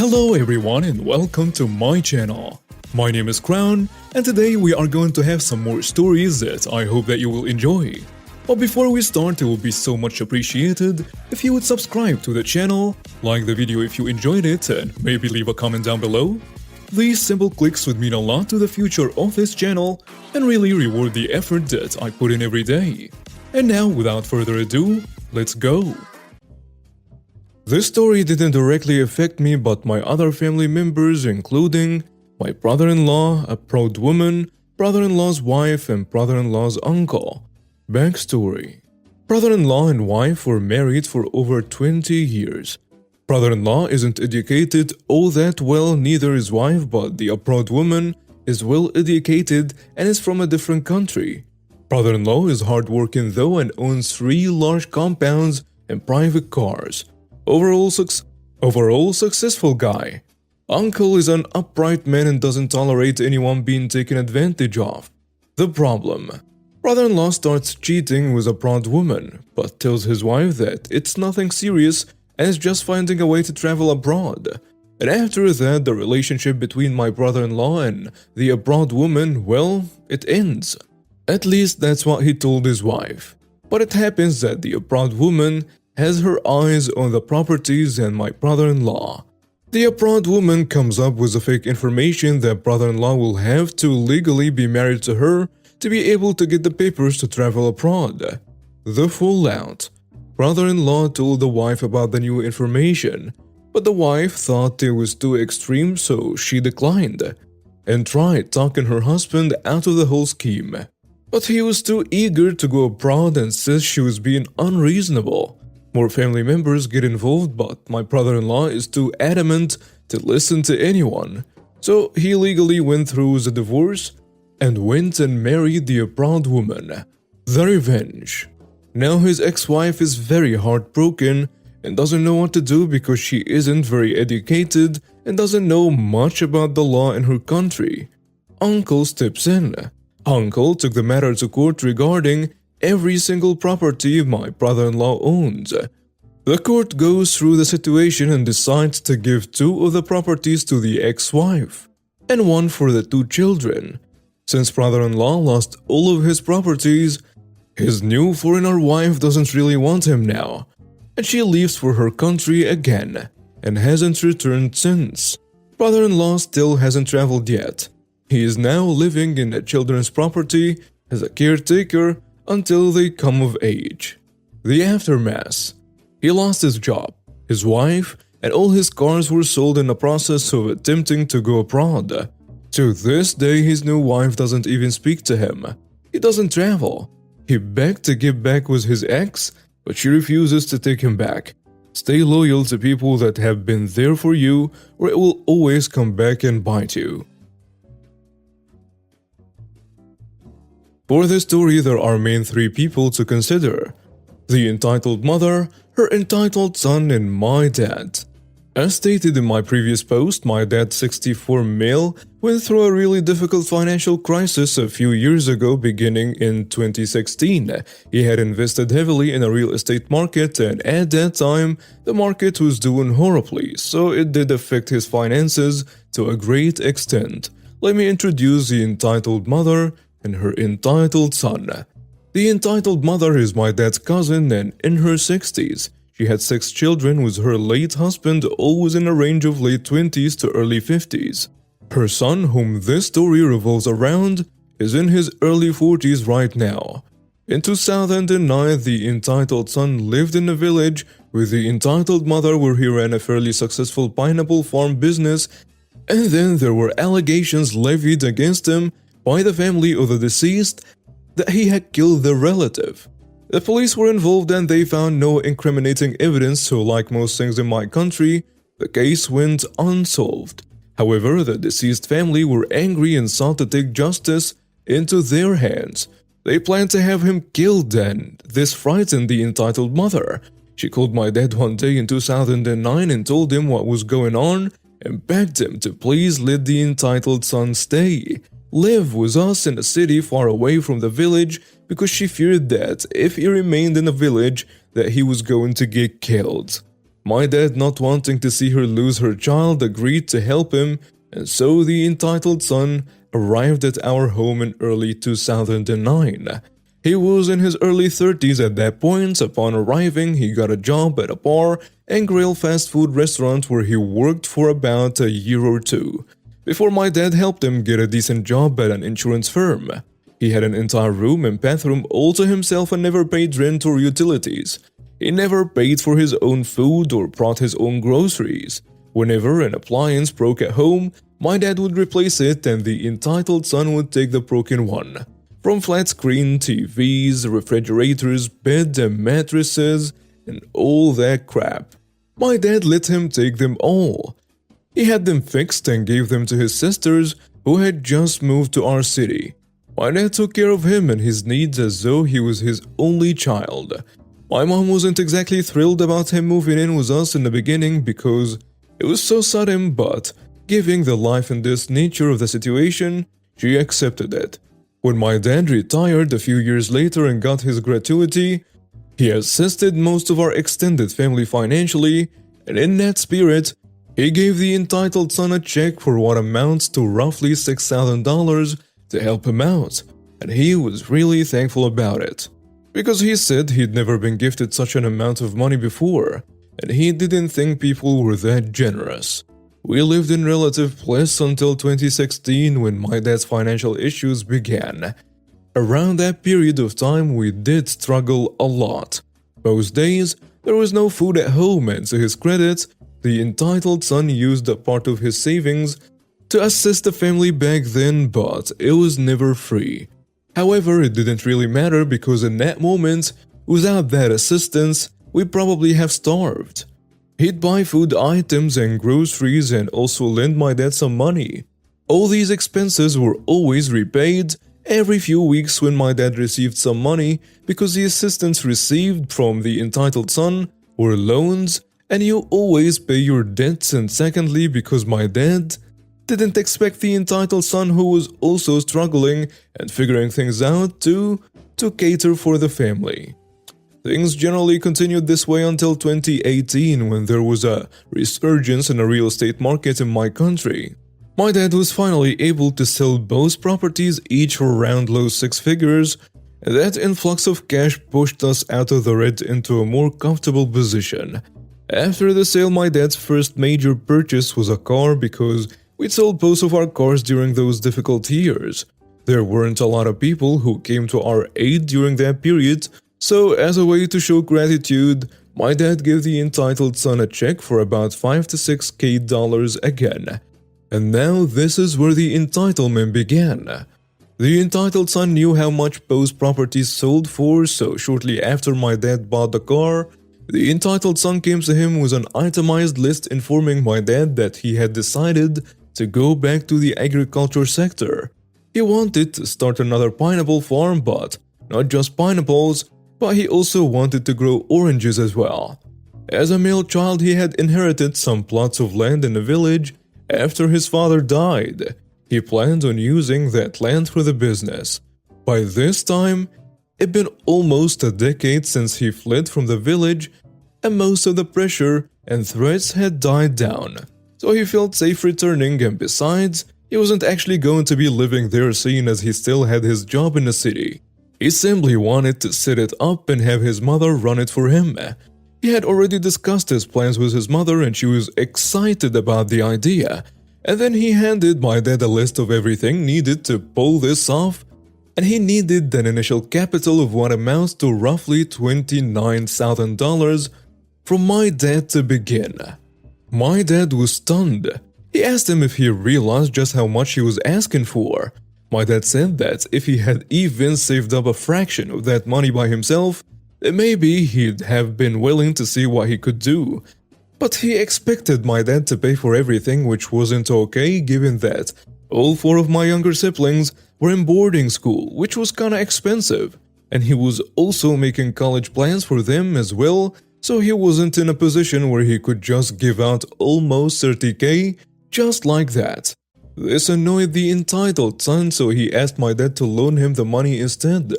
Hello everyone and welcome to my channel. My name is Crown and today we are going to have some more stories that I hope that you will enjoy. But before we start, it would be so much appreciated if you would subscribe to the channel, like the video if you enjoyed it, and maybe leave a comment down below. These simple clicks would mean a lot to the future of this channel and really reward the effort that I put in every day. And now, without further ado, let's go! This story didn't directly affect me, but my other family members, including my brother-in-law, a proud woman, brother-in-law's wife, and brother-in-law's uncle. Backstory: brother-in-law and wife were married for over 20 years. Brother-in-law isn't educated all that well, neither is wife, but the proud woman is well educated and is from a different country. Brother-in-law is hardworking though and owns 3 large compounds and private cars. Overall successful guy. Uncle is an upright man and doesn't tolerate anyone being taken advantage of. The problem: brother-in-law starts cheating with a proud woman, but tells his wife that it's nothing serious and is just finding a way to travel abroad. And after that, the relationship between my brother-in-law and the abroad woman, well, it ends. At least that's what he told his wife. But it happens that the abroad woman has her eyes on the properties and my brother-in-law. The abroad woman comes up with the fake information that brother-in-law will have to legally be married to her to be able to get the papers to travel abroad. The fallout: brother-in-law told the wife about the new information, but the wife thought it was too extreme, so she declined and tried talking her husband out of the whole scheme. But he was too eager to go abroad and says she was being unreasonable. More family members get involved, but my brother-in-law is too adamant to listen to anyone, so he legally went through the divorce and went and married the abroad woman. The revenge. Now his ex-wife is very heartbroken and doesn't know what to do because she isn't very educated and doesn't know much about the law in her country. Uncle steps in. Uncle took the matter to court regarding every single property my brother-in-law owns. The court goes through the situation and decides to give 2 of the properties to the ex-wife and 1 for the 2 children. Since brother-in-law lost all of his properties, his new foreigner wife doesn't really want him now, and she leaves for her country again and hasn't returned since. Brother-in-law still hasn't traveled yet. He is now living in the children's property as a caretaker until they come of age. The aftermath: he lost his job, his wife, and all his cars were sold in the process of attempting to go abroad. To this day, his new wife doesn't even speak to him. He doesn't travel. He begged to get back with his ex, but she refuses to take him back. Stay loyal to people that have been there for you, or it will always come back and bite you. For this story, there are main 3 people to consider: the entitled mother, her entitled son, and my dad. As stated in my previous post, my dad, 64 male, went through a really difficult financial crisis a few years ago, beginning in 2016. He had invested heavily in a real estate market, and at that time, the market was doing horribly, so it did affect his finances to a great extent. Let me introduce the entitled mother and her entitled son. The entitled mother is my dad's cousin and in her 60s. She had 6 children with her late husband, always in a range of late 20s to early 50s. Her son, whom this story revolves around, is in his early 40s right now. In 2009, the entitled son lived in a village with the entitled mother where he ran a fairly successful pineapple farm business, and then there were allegations levied against him by the family of the deceased that he had killed their relative. The police were involved and they found no incriminating evidence, so like most things in my country, the case went unsolved. However, the deceased family were angry and sought to take justice into their hands. They planned to have him killed, and this frightened the entitled mother. She called my dad one day in 2009 and told him what was going on and begged him to please let the entitled son stay, live with us in a city far away from the village, because she feared that if he remained in the village that he was going to get killed. My dad, not wanting to see her lose her child, agreed to help him, and so the entitled son arrived at our home in early 2009. He was in his early 30s at that point. Upon arriving, he got a job at a bar and grill fast food restaurant where he worked for about a year or two, before my dad helped him get a decent job at an insurance firm. He had an entire room and bathroom all to himself and never paid rent or utilities. He never paid for his own food or brought his own groceries. Whenever an appliance broke at home, my dad would replace it and the entitled son would take the broken one. From flat screen TVs, refrigerators, bed and mattresses, and all that crap. My dad let him take them all. He had them fixed and gave them to his sisters who had just moved to our city. My dad took care of him and his needs as though he was his only child. My mom wasn't exactly thrilled about him moving in with us in the beginning because it was so sudden, but given the life and this nature of the situation, she accepted it. When my dad retired a few years later and got his gratuity, he assisted most of our extended family financially, and in that spirit, he gave the entitled son a check for what amounts to roughly $6,000 to help him out, and he was really thankful about it. Because he said he'd never been gifted such an amount of money before, and he didn't think people were that generous. We lived in relative bliss until 2016 when my dad's financial issues began. Around that period of time, we did struggle a lot. Most days, there was no food at home, and to his credit, the entitled son used a part of his savings to assist the family back then, but it was never free. However, it didn't really matter because in that moment, without that assistance, we probably have starved. He'd buy food items and groceries and also lend my dad some money. All these expenses were always repaid every few weeks when my dad received some money because the assistance received from the entitled son were loans and you always pay your debts, and secondly because my dad didn't expect the entitled son who was also struggling and figuring things out to cater for the family. Things generally continued this way until 2018 when there was a resurgence in the real estate market in my country. My dad was finally able to sell both properties, each for around low six figures, and that influx of cash pushed us out of the red into a more comfortable position. After the sale, my dad's first major purchase was a car because we'd sold both of our cars during those difficult years. There weren't a lot of people who came to our aid during that period, so as a way to show gratitude, my dad gave the entitled son a check for about $5 to $6K again. And now this is where the entitlement began. The entitled son knew how much both properties sold for, so shortly after my dad bought the car, the entitled son came to him with an itemized list informing my dad that he had decided to go back to the agriculture sector. He wanted to start another pineapple farm, but not just pineapples, but he also wanted to grow oranges as well. As a male child, he had inherited some plots of land in the village after his father died. He planned on using that land for the business. By this time, it'd been almost a decade since he fled from the village, and most of the pressure and threats had died down. So he felt safe returning, and besides, he wasn't actually going to be living there seeing as he still had his job in the city. He simply wanted to set it up and have his mother run it for him. He had already discussed his plans with his mother and she was excited about the idea. And then he handed my dad a list of everything needed to pull this off, and he needed an initial capital of what amounts to roughly $29,000 from my dad to begin. My dad was stunned. He asked him if he realized just how much he was asking for. My dad said that if he had even saved up a fraction of that money by himself, then maybe he'd have been willing to see what he could do. But he expected my dad to pay for everything, which wasn't okay given that all four of my younger siblings were in boarding school, which was kinda expensive, and he was also making college plans for them as well, so he wasn't in a position where he could just give out almost $30K just like that. This annoyed the entitled son, so he asked my dad to loan him the money instead.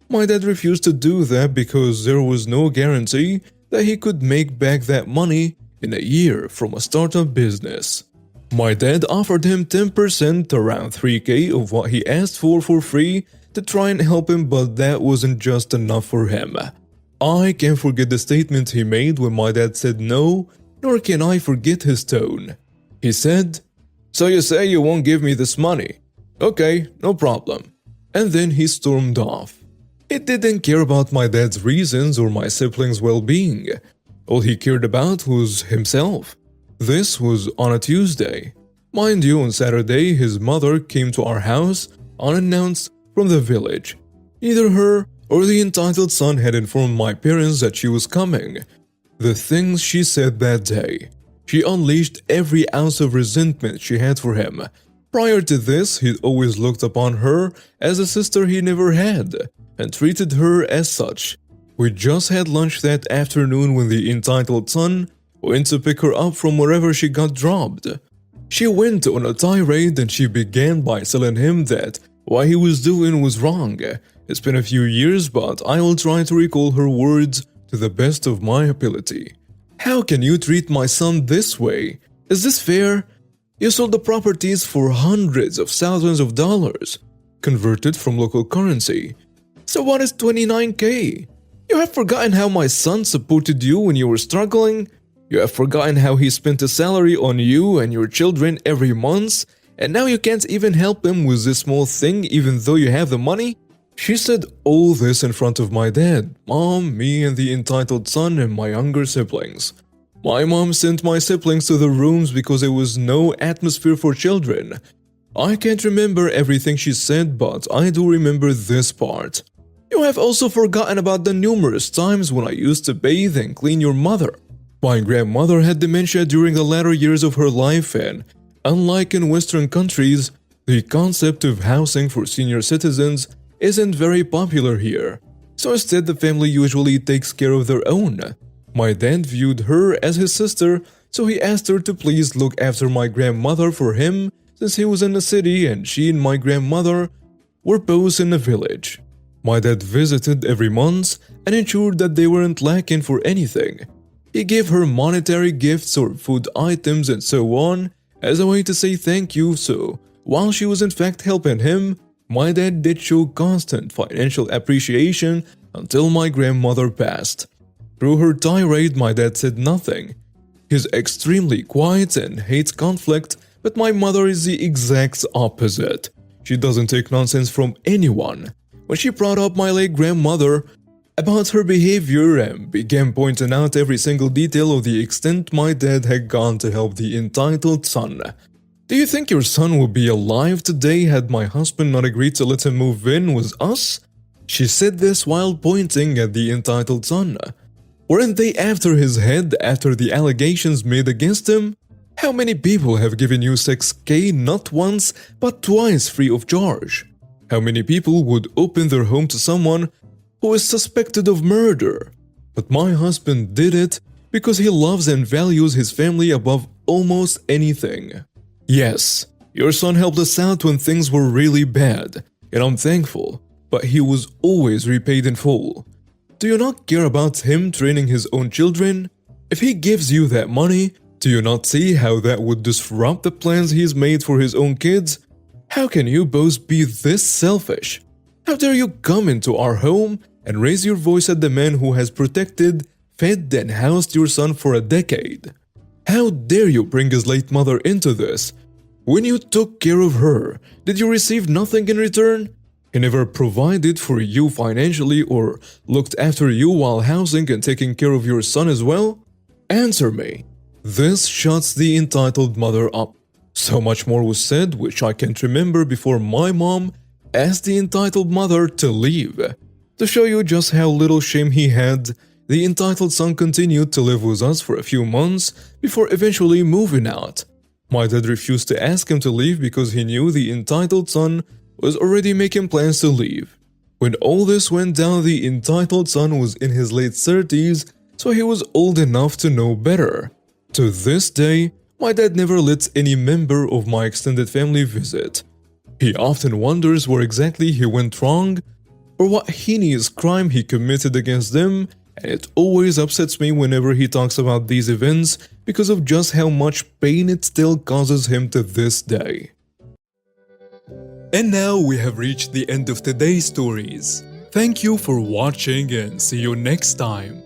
My dad refused to do that because there was no guarantee that he could make back that money in a year from a startup business. My dad offered him 10%, around 3K of what he asked for free to try and help him, but that wasn't just enough for him. I can't forget the statement he made when my dad said no, nor can I forget his tone. He said, "So you say you won't give me this money? Okay, no problem." And then he stormed off. He didn't care about my dad's reasons or my siblings' well-being. All he cared about was himself. This was on a Tuesday. Mind you, on Saturday, his mother came to our house unannounced from the village. Neither her or the entitled son had informed my parents that she was coming. The things she said that day. She unleashed every ounce of resentment she had for him. Prior to this, he'd always looked upon her as a sister he never had, and treated her as such. We just had lunch that afternoon when the entitled son went to pick her up from wherever she got dropped. She went on a tirade and she began by telling him that what he was doing was wrong. It's been a few years, but I will try to recall her words to the best of my ability. "How can you treat my son this way? Is this fair? You sold the properties for hundreds of thousands of dollars, converted from local currency. So what is 29K? You have forgotten how my son supported you when you were struggling? You have forgotten how he spent a salary on you and your children every month, and now you can't even help him with this small thing even though you have the money?" She said all this in front of my dad, mom, me, and the entitled son and my younger siblings. My mom sent my siblings to the rooms because there was no atmosphere for children. I can't remember everything she said, but I do remember this part. "You have also forgotten about the numerous times when I used to bathe and clean your mother. My grandmother had dementia during the latter years of her life, and unlike in Western countries, the concept of housing for senior citizens isn't very popular here. So instead, the family usually takes care of their own. My dad viewed her as his sister, so he asked her to please look after my grandmother for him since he was in the city and she and my grandmother were both in the village. My dad visited every month and ensured that they weren't lacking for anything. He gave her monetary gifts or food items and so on as a way to say thank you, so while she was in fact helping him, my dad did show constant financial appreciation until my grandmother passed. Through her tirade, my dad said nothing. He's extremely quiet and hates conflict, but my mother is the exact opposite. She doesn't take nonsense from anyone. When she brought up my late grandmother about her behavior and began pointing out every single detail of the extent my dad had gone to help the entitled son. "Do you think your son would be alive today had my husband not agreed to let him move in with us?" She said this while pointing at the entitled son. "Weren't they after his head after the allegations made against him? How many people have given you 6K not once but twice free of charge? How many people would open their home to someone who is suspected of murder? But my husband did it because he loves and values his family above almost anything. Yes, your son helped us out when things were really bad, and I'm thankful, but he was always repaid in full. Do you not care about him training his own children? If he gives you that money, do you not see how that would disrupt the plans he's made for his own kids? How can you both be this selfish? How dare you come into our home and raise your voice at the man who has protected, fed, and housed your son for a decade? How dare you bring his late mother into this? When you took care of her, did you receive nothing in return? He never provided for you financially or looked after you while housing and taking care of your son as well? Answer me." This shuts the entitled mother up. So much more was said which I can't remember before my mom asked the entitled mother to leave. To show you just how little shame he had, the entitled son continued to live with us for a few months before eventually moving out. My dad refused to ask him to leave because he knew the entitled son was already making plans to leave. When all this went down, the entitled son was in his late 30s, so he was old enough to know better. To this day, my dad never lets any member of my extended family visit. He often wonders where exactly he went wrong or what heinous crime he committed against them And it always upsets me whenever he talks about these events because of just how much pain it still causes him to this day. And now we have reached the end of today's stories. Thank you for watching and see you next time.